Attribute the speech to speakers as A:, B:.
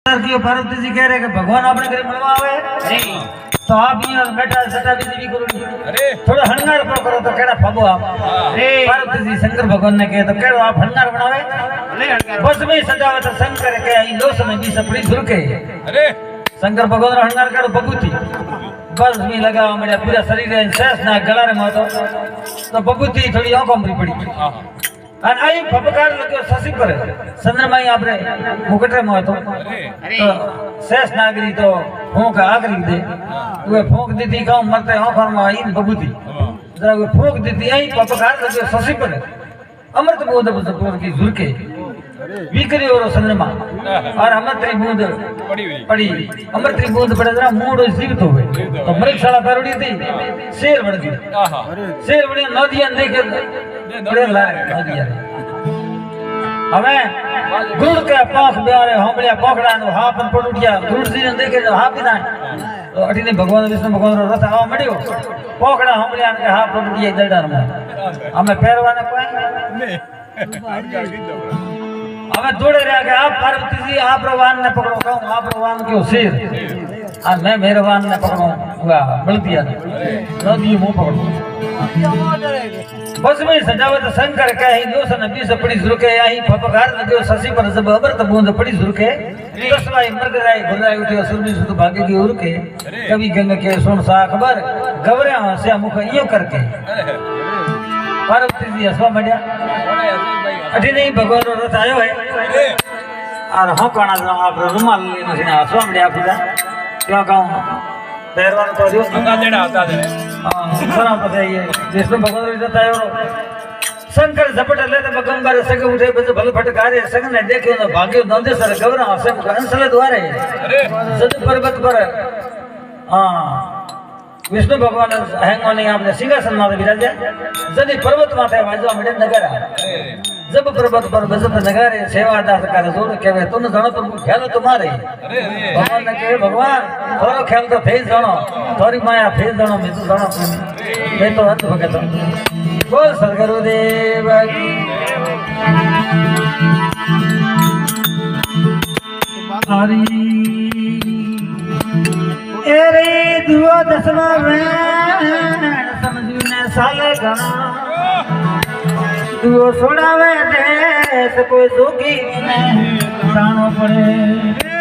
A: पार्वती जी कह रहे कि भगवान अपने घर मिलवा आवे तो आप यहाँ बैठा सटा भी करो थोड़ा हंगार पर करो तो केड़ा फबो आप पार्वती जी शंकर भगवान ने कहे तो केड़ो आप हंगार बनावे बस में सजावट शंकर के आई लोस में भी सपड़ी झुरके शंकर भगवान हंगार केड़ो बबूती बस में लगा मेरा पूरा शरीर है शेष ना गला रे मातो तो बबूती थोड़ी आंखों में पड़ी અને આ ફફકાર લગ્યો સસી પર ચંદ્રમાઈ આપણે મુકટરે માં હતો તો શેષ નાગરી તો ફોંક આગરી દે वे ફોંક દીધી ગામ મરતે આંખોं માં ઈ બબૂતી જરા वे ફોંક દીધી આઈ ફફકાર લગ્યો સસી પર અમૃત બૂંદ બૂંદ की झुरके वीकरी और चंद्रमा और अमृत बूंद पड़ी अमृत बूंद पड़े जरा मूड जीवित हो गए तो मृगशाला परोड़ी थी शेर बन गई शेर बड़ी नदियां देखे बड़े लारे नदियां हमें गुड़ के पाख ब्यारे हमले पकड़ा नो हापन पड़ुड़िया गुड़ जी ने देखे हापी ना तो अठीने भगवान विष्णु भगवान रो रथ आवा मड्यो पकड़ा हमले के हाप पड़ुड़िया दलडार में हमें पैरवाने कोई हमें दौड़े रहा कि आप पार्वती जी आप रवान ने पकड़ो कहूँ आप रवान क्यों शेर आज मैं मेहरबान ने पकड़ो हुआ बल्दिया नदी मुंह पकड़ो बस में सजावट शंकर के ही दोष ने बीस पड़ी झुरके आई फपकार लगे शशि पर जब अमृत बूंद पड़ी झुरके दसवाई मर्ग राय घुराई उठे सुरभि सुत भागे की उरके कवि गंग के सुन सा खबर गवरिया से मुख यो करके पार्वती जी हसवा मड्या अठी नहीं भगवान रथ आयो है और हाँ काना आप रुमाल लेने से हसवा मड्या पूजा क्या कहूँ पैरवान को दियो हटा देना हाँ सरा पता है ये जिसमें भगवान रथ आयो शंकर झपट ले तो बगंबर सग उठे बस भल फटकारे संग ने देखे तो भाग्यो नंदे सर गवरा हसन अंसल द्वारे सद पर्वत पर हाँ विष्णु भगवान अहंगोने आपने सिंहासन माथे विराजे जदि पर्वत माथे वाजवा मडे नगरा जब पर्वत पर बजत नगारे सेवादास करे जोर केवे तुम जणो तो ख्याल तुम्हारे भगवान ने कहे भगवान थोरो ख्याल तो थे जणो थोरी माया थे जणो मैं तो जणो मैं तो हत भगत बोल सद्गुरुदेव की हरि एरे दुआ दसवा में समझने साले गणा दुआ सोड़ावे दे तो कोई दुखी ने जानो पड़े